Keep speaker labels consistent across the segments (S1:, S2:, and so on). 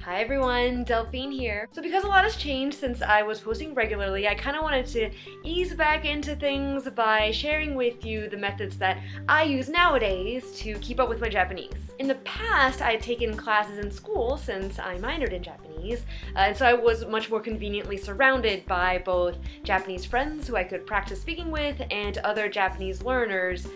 S1: Hi everyone, Delphine here. So because a lot has changed since I was posting regularly, I kind of wanted to ease back into things by sharing with you the methods that I use nowadays to keep up with my Japanese. In the past, I had taken classes in school since I minored in Japanese, and so I was much more conveniently surrounded by both Japanese friends who I could practice speaking with and other Japanese learners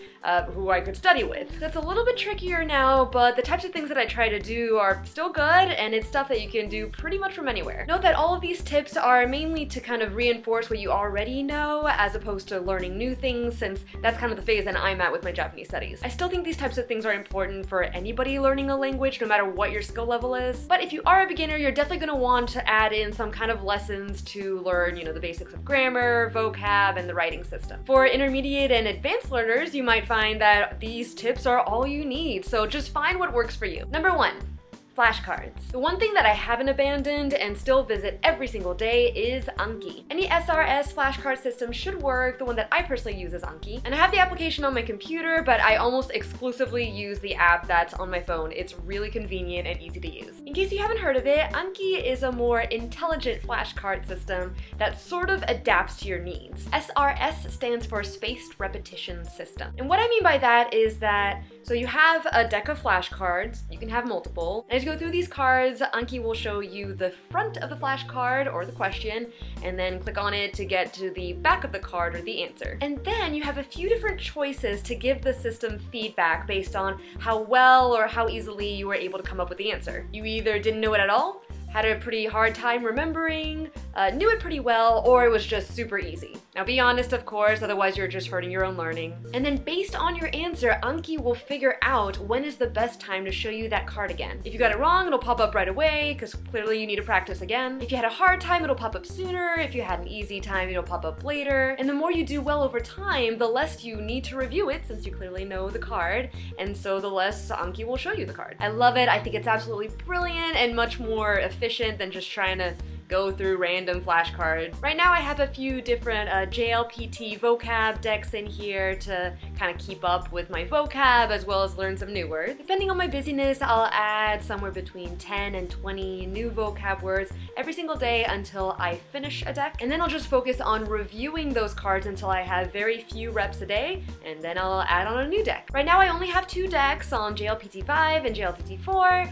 S1: who I could study with. That's a little bit trickier now, but the types of things that I try to do are still good, and it's stuff that you can do pretty much from anywhere. Note that all of these tips are mainly to kind of reinforce what you already know, as opposed to learning new things, since that's kind of the phase that I'm at with my Japanese studies. I still think these types of things are important for anybody learning a language, no matter what your skill level is. But if you are a beginner, you're definitely going to want to add in some kind of lessons to learn, the basics of grammar, vocab, and the writing system. For intermediate and advanced learners, you might find that these tips are all you need, so just find what works for you. Number 1. Flashcards. The one thing that I haven't abandoned and still visit every single day is Anki. Any SRS flashcard system should work. The one that I personally use is Anki. And I have the application on my computer, but I almost exclusively use the app that's on my phone. It's really convenient and easy to use. In case you haven't heard of it, Anki is a more intelligent flashcard system that sort of adapts to your needs. SRS stands for Spaced Repetition System. And what I mean by that is that, so you have a deck of flashcards, you can have multiple, and as you go through these cards, Anki will show you the front of the flashcard or the question, and then click on it to get to the back of the card or the answer. And then you have a few different choices to give the system feedback based on how well or how easily you were able to come up with the answer. You either didn't know it at all, had a pretty hard time remembering, knew it pretty well, or it was just super easy. Now be honest, of course, otherwise you're just hurting your own learning. And then based on your answer, Anki will figure out when is the best time to show you that card again. If you got it wrong, it'll pop up right away, because clearly you need to practice again. If you had a hard time, it'll pop up sooner. If you had an easy time, it'll pop up later. And the more you do well over time, the less you need to review it, since you clearly know the card, and so the less Anki will show you the card. I love it. I think it's absolutely brilliant and much more efficient than just trying to go through random flashcards. Right now I have a few different JLPT vocab decks in here to kind of keep up with my vocab as well as learn some new words. Depending on my busyness, I'll add somewhere between 10 and 20 new vocab words every single day until I finish a deck. And then I'll just focus on reviewing those cards until I have very few reps a day, and then I'll add on a new deck. Right now I only have 2 decks on JLPT 5 and JLPT 4,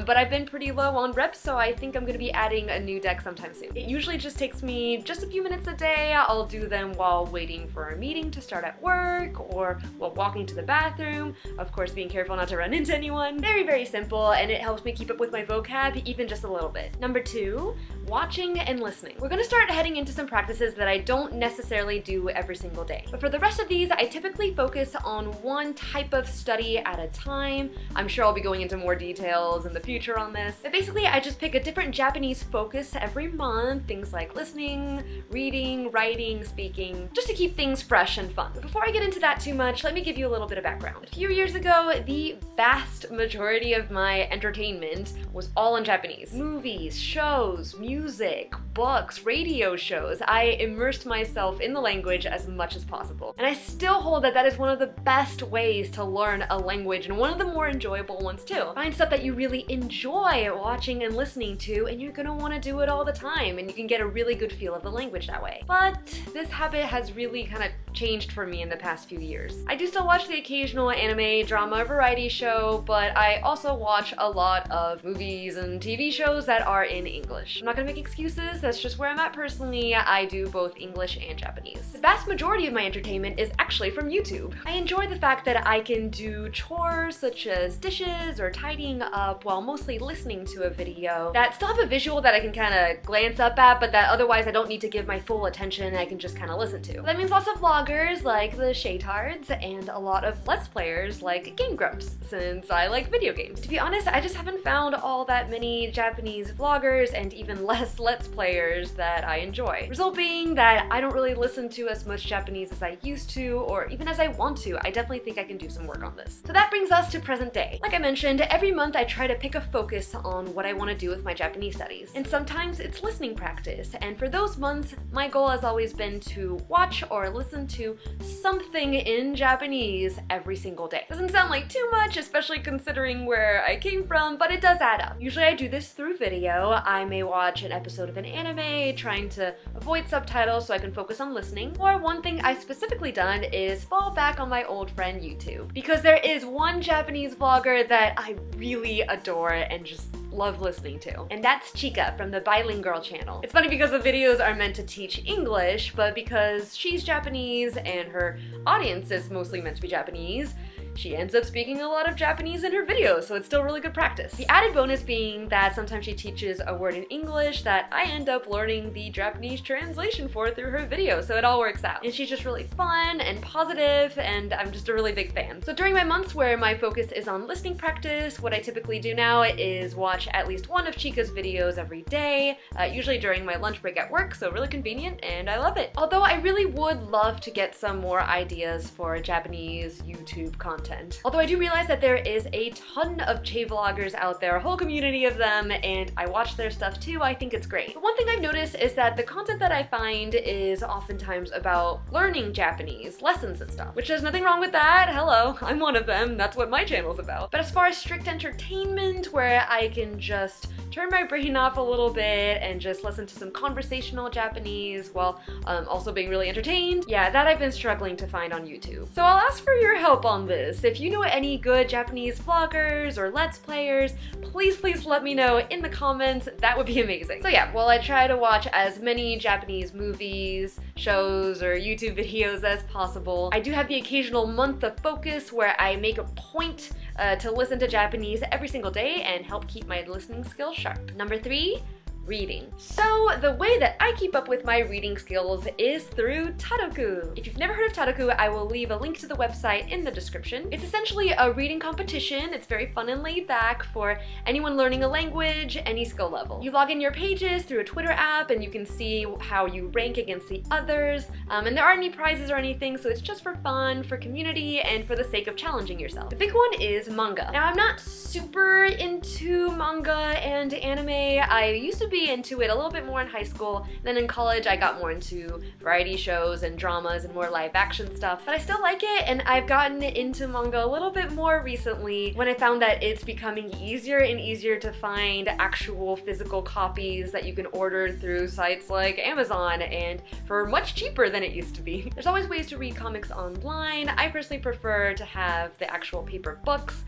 S1: but I've been pretty low on reps, so I think I'm going to be adding a new deck sometime soon. It usually just takes me just a few minutes a day. I'll do them while waiting for a meeting to start at work or while walking to the bathroom. Of course, being careful not to run into anyone. Very, very simple, and it helps me keep up with my vocab even just a little bit. Number 2, watching and listening. We're going to start heading into some practices that I don't necessarily do every single day. But for the rest of these, I typically focus on one type of study at a time. I'm sure I'll be going into more details in the future on this. But basically, I just pick a different Japanese focus every month, things like listening, reading, writing, speaking, just to keep things fresh and fun. But before I get into that too much, let me give you a little bit of background. A few years ago, the vast majority of my entertainment was all in Japanese. Movies, shows, music, books, radio shows. I immersed myself in the language as much as possible. And I still hold that that is one of the best ways to learn a language, and one of the more enjoyable ones too. Find stuff that you really enjoy watching and listening to, and you're gonna want to do it all the time, and you can get a really good feel of the language that way. But this habit has really kind of changed for me in the past few years. I do still watch the occasional anime, drama, variety show, but I also watch a lot of movies and TV shows that are in English. I'm not gonna make excuses, that's just where I'm at personally. I do both English and Japanese. The vast majority of my entertainment is actually from YouTube. I enjoy the fact that I can do chores such as dishes or tidying up while mostly listening to a video that still have a visual that I can kind of glance up at, but that otherwise I don't need to give my full attention. I can just kind of listen to. That means lots of vloggers like the Shaytards and a lot of Let's Players like Game Grumps, since I like video games. To be honest, I just haven't found all that many Japanese vloggers and even less Let's Players that I enjoy. Result being that I don't really listen to as much Japanese as I used to, or even as I want to. I definitely think I can do some work on this. So that brings us to present day. Like I mentioned, every month I try to pick a focus on what I want to do with my Japanese studies. And sometimes it's listening practice, and for those months, my goal has always been to watch or listen to something in in Japanese every single day. Doesn't sound like too much, especially considering where I came from, but it does add up. Usually I do this through video. I may watch an episode of an anime, trying to avoid subtitles so I can focus on listening. Or one thing I've specifically done is fall back on my old friend YouTube, because there is one Japanese vlogger that I really adore and just love listening to, and that's Chika from the Bilingual channel. It's funny because the videos are meant to teach English, but because she's Japanese and her audience is mostly meant to be Japanese, she ends up speaking a lot of Japanese in her videos, so it's still really good practice. The added bonus being that sometimes she teaches a word in English that I end up learning the Japanese translation for through her videos, so it all works out. And she's just really fun and positive, and I'm just a really big fan. So during my months where my focus is on listening practice, what I typically do now is watch at least one of Chika's videos every day, usually during my lunch break at work, so really convenient, and I love it. Although I really would love to get some more ideas for Japanese YouTube content. Although I do realize that there is a ton of J-vloggers out there, a whole community of them, and I watch their stuff too. I think it's great. But one thing I've noticed is that the content that I find is oftentimes about learning Japanese, lessons and stuff, which there's nothing wrong with that. Hello, I'm one of them. That's what my channel's about. But as far as strict entertainment, where I can just turn my brain off a little bit and just listen to some conversational Japanese while also being really entertained, yeah, that I've been struggling to find on YouTube. So I'll ask for your help on this. If you know any good Japanese vloggers or Let's Players, please let me know in the comments. That would be amazing. So yeah, while I try to watch as many Japanese movies, shows, or YouTube videos as possible, I do have the occasional month of focus where I make a point to listen to Japanese every single day and help keep my listening skills sharp. Number 3, reading. So the way that I keep up with my reading skills is through Tadoku. If you've never heard of Tadoku, I will leave a link to the website in the description. It's essentially a reading competition. It's very fun and laid back for anyone learning a language, any skill level. You log in your pages through a Twitter app and you can see how you rank against the others. And there aren't any prizes or anything, so it's just for fun, for community, and for the sake of challenging yourself. The big one is manga. Now, I'm not super into manga and anime. I used to be into it a little bit more in high school. Then in college, I got more into variety shows and dramas and more live action stuff. But I still like it, and I've gotten into manga a little bit more recently when I found that it's becoming easier and easier to find actual physical copies that you can order through sites like Amazon, and for much cheaper than it used to be. There's always ways to read comics online. I personally prefer to have the actual paper books.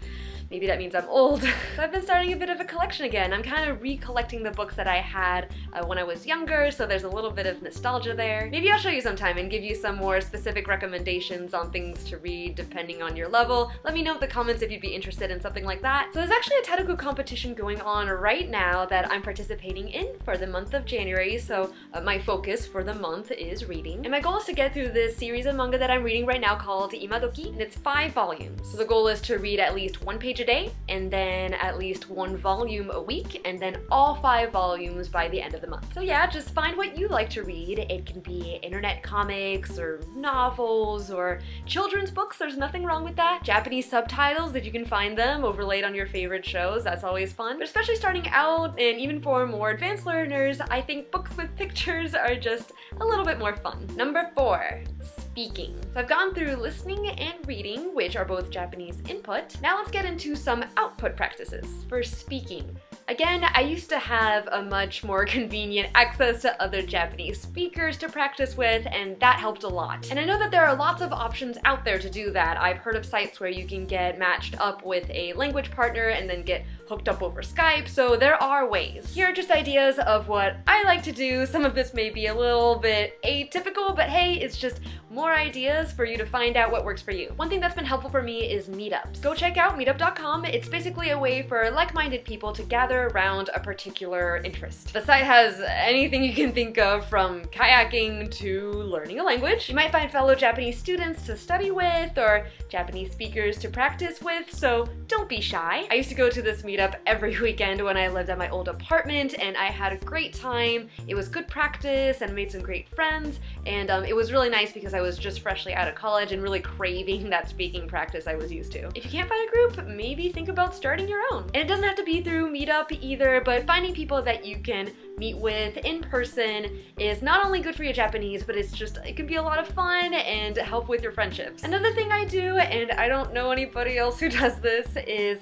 S1: Maybe that means I'm old. So I've been starting a bit of a collection again. I'm kind of recollecting the books that I had when I was younger, so there's a little bit of nostalgia there. Maybe I'll show you sometime and give you some more specific recommendations on things to read depending on your level. Let me know in the comments if you'd be interested in something like that. So there's actually a Tadoku competition going on right now that I'm participating in for the month of January, so my focus for the month is reading. And my goal is to get through this series of manga that I'm reading right now called Imadoki, and it's 5 volumes. So the goal is to read at least 1 page a day, and then at least 1 volume a week, and then all 5 volumes by the end of the month. So yeah, just find what you like to read. It can be internet comics or novels or children's books. There's nothing wrong with that. Japanese subtitles, if you can find them overlaid on your favorite shows, that's always fun. But especially starting out, and even for more advanced learners, I think books with pictures are just a little bit more fun. Number 4, speaking. So I've gone through listening and reading, which are both Japanese input. Now let's get into some output practices. For speaking, again, I used to have a much more convenient access to other Japanese speakers to practice with, and that helped a lot. And I know that there are lots of options out there to do that. I've heard of sites where you can get matched up with a language partner and then get hooked up over Skype, so there are ways. Here are just ideas of what I like to do. Some of this may be a little bit atypical, but hey, it's just more ideas for you to find out what works for you. One thing that's been helpful for me is meetups. Go check out meetup.com. It's basically a way for like-minded people to gather around a particular interest. The site has anything you can think of, from kayaking to learning a language. You might find fellow Japanese students to study with or Japanese speakers to practice with, so don't be shy. I used to go to this meetup every weekend when I lived at my old apartment, and I had a great time. It was good practice and made some great friends, and it was really nice because I was just freshly out of college and really craving that speaking practice I was used to. If you can't find a group, maybe think about starting your own. And it doesn't have to be through Meetup up either, but finding people that you can meet with in person is not only good for your Japanese, but it can be a lot of fun and help with your friendships. Another thing I do, and I don't know anybody else who does this, is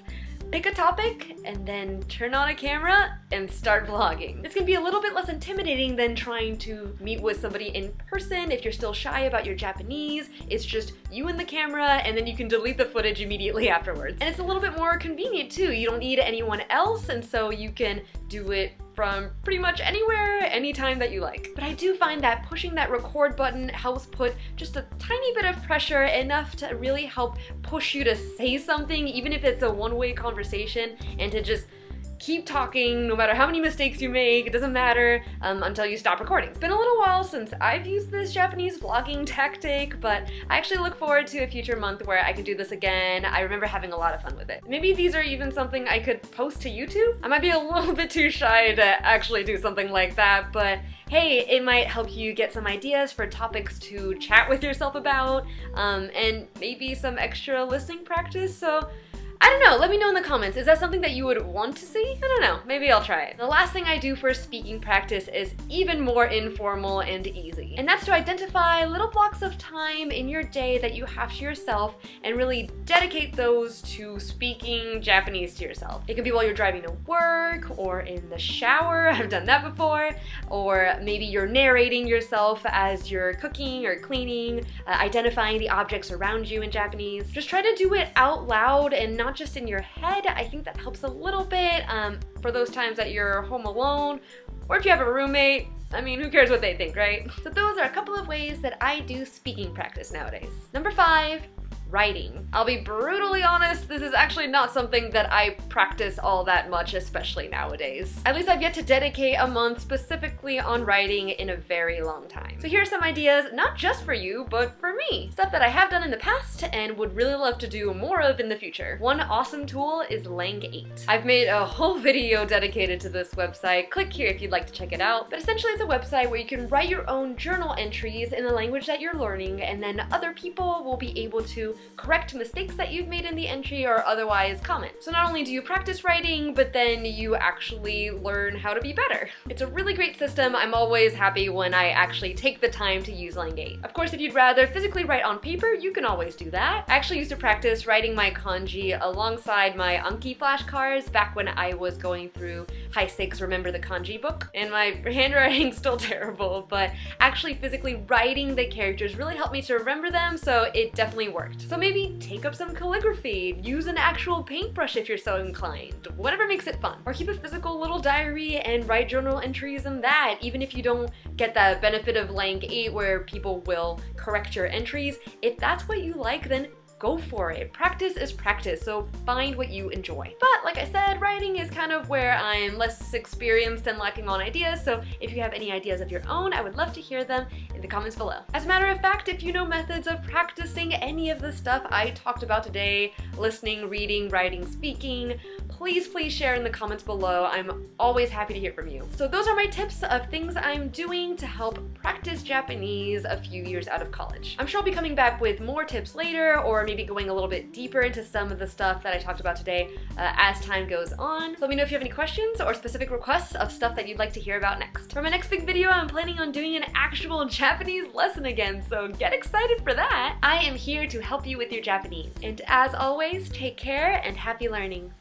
S1: pick a topic and then turn on a camera and start vlogging. This can be a little bit less intimidating than trying to meet with somebody in person if you're still shy about your Japanese. It's just you and the camera, and then you can delete the footage immediately afterwards. And it's a little bit more convenient too. You don't need anyone else, and so you can do it from pretty much anywhere, anytime that you like. But I do find that pushing that record button helps put just a tiny bit of pressure, enough to really help push you to say something, even if it's a one-way conversation, and to just keep talking no matter how many mistakes you make. It doesn't matter until you stop recording. It's been a little while since I've used this Japanese vlogging tactic, but I actually look forward to a future month where I can do this again. I remember having a lot of fun with it. Maybe these are even something I could post to YouTube? I might be a little bit too shy to actually do something like that, but hey, it might help you get some ideas for topics to chat with yourself about, and maybe some extra listening practice. So I don't know, let me know in the comments. Is that something that you would want to see? I don't know, maybe I'll try it. The last thing I do for speaking practice is even more informal and easy. And that's to identify little blocks of time in your day that you have to yourself and really dedicate those to speaking Japanese to yourself. It can be while you're driving to work or in the shower, I've done that before, or maybe you're narrating yourself as you're cooking or cleaning, identifying the objects around you in Japanese. Just try to do it out loud and not just in your head. I think that helps a little bit for those times that you're home alone, or if you have a roommate. I mean, who cares what they think, right? So those are a couple of ways that I do speaking practice nowadays. Number 5, writing. I'll be brutally honest, this is actually not something that I practice all that much, especially nowadays. At least I've yet to dedicate a month specifically on writing in a very long time. So here are some ideas, not just for you, but for me. Stuff that I have done in the past and would really love to do more of in the future. One awesome tool is Lang 8. I've made a whole video dedicated to this website. Click here if you'd like to check it out. But essentially it's a website where you can write your own journal entries in the language that you're learning, and then other people will be able to correct mistakes that you've made in the entry or otherwise comment. So not only do you practice writing, but then you actually learn how to be better. It's a really great system. I'm always happy when I actually take the time to use Lang 8. Of course, if you'd rather physically write on paper, you can always do that. I actually used to practice writing my kanji alongside my Anki flashcards back when I was going through high stakes Remember the Kanji book, and my handwriting's still terrible, but actually physically writing the characters really helped me to remember them, so it definitely worked. So maybe take up some calligraphy, use an actual paintbrush if you're so inclined, whatever makes it fun. Or keep a physical little diary and write journal entries in that, even if you don't get the benefit of Lang 8 where people will correct your entries. If that's what you like, then go for it. Practice is practice, so find what you enjoy. But like I said, writing is kind of where I'm less experienced and lacking on ideas, so if you have any ideas of your own, I would love to hear them in the comments below. As a matter of fact, if you know methods of practicing any of the stuff I talked about today, listening, reading, writing, speaking, please share in the comments below. I'm always happy to hear from you. So those are my tips of things I'm doing to help practice Japanese a few years out of college. I'm sure I'll be coming back with more tips later, or maybe going a little bit deeper into some of the stuff that I talked about today as time goes on. So let me know if you have any questions or specific requests of stuff that you'd like to hear about next. For my next big video, I'm planning on doing an actual Japanese lesson again, so get excited for that. I am here to help you with your Japanese. And as always, take care and happy learning.